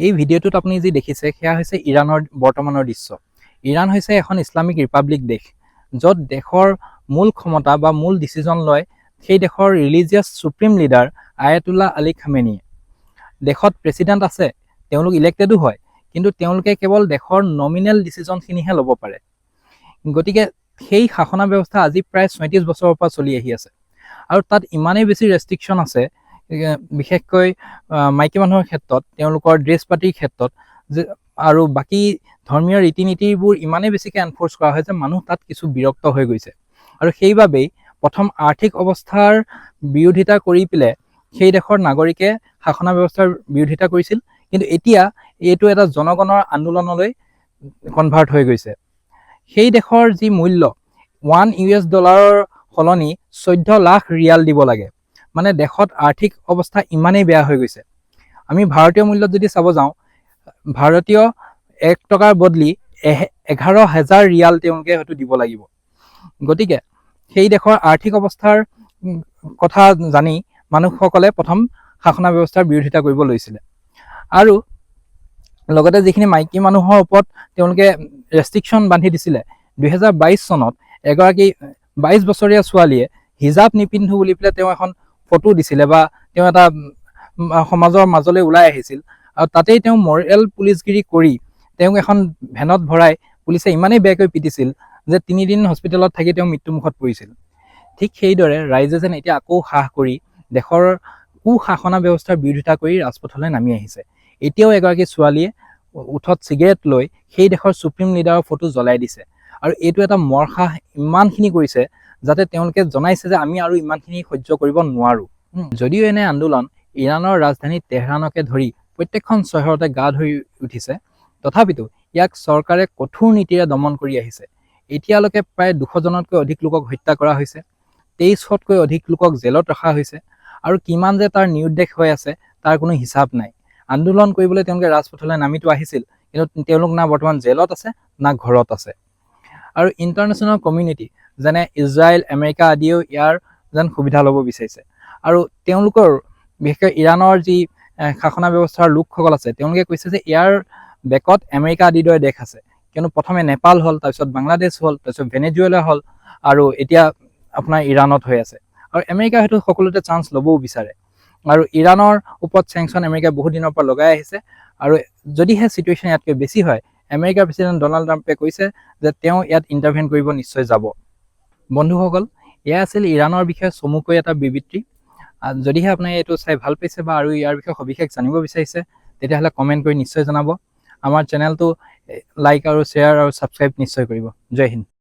এই ভিডিঅ'টোত আপুনি যি দেখিছে সেয়া হৈছে ইৰাণৰ বৰ্তমানৰ দৃশ্য। ইৰাণ হৈছে এখন ইছলামিক ৰিপাব্লিক দেশ, য'ত দেশৰ মূল ক্ষমতা বা মূল ডিচিজন লয় সেই দেশৰ religious supreme leader Ayatollah Ali খামেনিয়ে। দেশত প্ৰেচিডেণ্ট আছে, তেওঁলোক ইলেক্টেডো হয়, কিন্তু তেওঁলোকে কেৱল দেশৰ নমিনেল ডিচিজনখিনিহে ল'ব পাৰে। গতিকে সেই শাসনা ব্যৱস্থা আজি প্ৰায় ৩৬ বছৰৰ পৰা চলি আহি আছে, আৰু তাত ইমানেই বেছি ৰেষ্ট্ৰিকশ্যন আছে, বিশেষকৈ মাইকী মানুহৰ ক্ষেত্ৰত, তেওঁলোকৰ ড্ৰেছ পাতিৰ ক্ষেত্ৰত, আৰু বাকী ধৰ্মীয় ৰীতি নীতিবোৰ ইমানেই বেছিকৈ এনফৰ্চ কৰা হয় যে মানুহ তাত কিছু বিৰক্ত হৈ গৈছে। আৰু সেইবাবেই প্ৰথম আৰ্থিক অৱস্থাৰ বিৰোধিতা কৰি পেলাই সেই দেশৰ নাগৰিকে শাসনা ব্যৱস্থাৰ বিৰোধিতা কৰিছিল, কিন্তু এতিয়া এইটো এটা জনগণৰ আন্দোলনলৈ কনভাৰ্ট হৈ গৈছে। সেই দেশৰ যি মূল্য, $1 সলনি 14 লাখ ৰিয়াল দিব লাগে। মানে দেশত আৰ্থিক অৱস্থা ইমানেই বেয়া হৈ গৈছে। আমি ভাৰতীয় মূল্যত যদি চাব যাওঁ, ভাৰতীয় 1 টকাৰ বদলি 11,000 ৰিয়াল তেওঁলোকে হয়তো দিব লাগিব। গতিকে সেই দেশৰ আৰ্থিক অৱস্থাৰ কথা জানি মানুহসকলে প্ৰথম শাসনা ব্যৱস্থাৰ বিৰোধিতা কৰিব লৈছিলে। আৰু লগতে যিখিনি মাইকী মানুহৰ ওপৰত তেওঁলোকে ৰেষ্ট্ৰিকশ্যন বান্ধি দিছিলে, 2022 চনত এগৰাকী 22 বছৰীয়া ছোৱালীয়ে হিজাব নিপিন্ধো বুলি পেলাই তেওঁ এখন ফটো দিছিলে, বা তেওঁ এটা সমাজৰ মাজলৈ ওলাই আহিছিল, আৰু তাতেই তেওঁ মৰেল পুলিচগিৰি কৰি তেওঁক এখন ভেনত ভৰাই পুলিচে ইমানেই বেয়াকৈ পিটিছিল যে 3 দিন হস্পিটেলত থাকি তেওঁ মৃত্যুমুখত পৰিছিল। ঠিক সেইদৰে ৰাইজে যেন এতিয়া আকৌ সাহ কৰি দেশৰ কুশাসনা ব্যৱস্থাৰ বিৰোধিতা কৰি ৰাজপথলৈ নামি আহিছে। এতিয়াও এগৰাকী ছোৱালীয়ে ওঠত চিগাৰেট লৈ সেই দেশৰ সুপ্ৰিম লিডাৰৰ ফটো জ্বলাই দিছে, আৰু এইটো এটা মৰসাহ ইমানখিনি কৰিছে যাতে তেওঁলোকে জনাইছে যে আমি আৰু ইমানখিনি সহ্য কৰিব নোৱাৰোঁ। যদিও এনে আন্দোলন ইৰাণৰ ৰাজধানী তেহৰানকে ধৰি প্ৰত্যেকখন চহৰতে গা ধৰি উঠিছে, তথাপিতো ইয়াক চৰকাৰে কঠোৰ নীতিৰে দমন কৰি আহিছে। এতিয়ালৈকে প্ৰায় 200জনতকৈ অধিক লোকক হত্যা কৰা হৈছে, 2300তকৈ অধিক লোকক জেলত ৰখা হৈছে, আৰু কিমান যে তাৰ নিৰুদ্দেশ হৈ আছে তাৰ কোনো হিচাপ নাই। আন্দোলন কৰিবলৈ তেওঁলোকে ৰাজপথলৈ নামিতো আহিছিল, কিন্তু তেওঁলোক না বৰ্তমান জেলত আছে না ঘৰত আছে। আৰু ইণ্টাৰনেশ্যনেল কমিউনিটি যেনে ইজৰাইল, আমেৰিকা আদিয়েও ইয়াৰ যেন সুবিধা ল'ব বিচাৰিছে। আৰু তেওঁলোকৰ বিশেষকৈ ইৰাণৰ যি শাসনা ব্যৱস্থাৰ লোকসকল আছে, তেওঁলোকে কৈছে যে ইয়াৰ বেকত আমেৰিকা আদিৰ দৰে দেশ আছে, কিয়নো প্ৰথমে নেপাল হ'ল, তাৰপিছত বাংলাদেশ হ'ল, তাৰপিছত ভেনেজুৱেলা হ'ল, আৰু এতিয়া আপোনাৰ ইৰাণত হৈ আছে। আৰু আমেৰিকা হয়তো সকলোতে চান্স ল'বও বিচাৰে, আৰু ইৰাণৰ ওপৰত চেংচন আমেৰিকাই বহুত দিনৰ পৰা লগাই আহিছে। আৰু যদিহে চিটুৱেশ্যন ইয়াতকৈ বেছি হয়, আমেৰিকাৰ প্ৰেছিডেণ্ট ডনাল্ড ট্ৰাম্পে কৈছে যে তেওঁ ইয়াত ইণ্টাৰভেন কৰিব নিশ্চয় যাব। বন্ধুসকল, এয়া আছিল ইৰাণৰ বিষয়ে চমুকৈ এটা বিবৃতি। যদিহে আপোনাক এইটো চাই ভাল পাইছে বা আৰু ইয়াৰ বিষয়ে সবিশেষ জানিব বিচাৰিছে, তেতিয়াহ'লে কমেণ্ট কৰি নিশ্চয় জনাব। আমাৰ চেনেলটো লাইক আৰু শ্বেয়াৰ আৰু ছাবস্ক্ৰাইব নিশ্চয় কৰিব। জয় হিন্দ।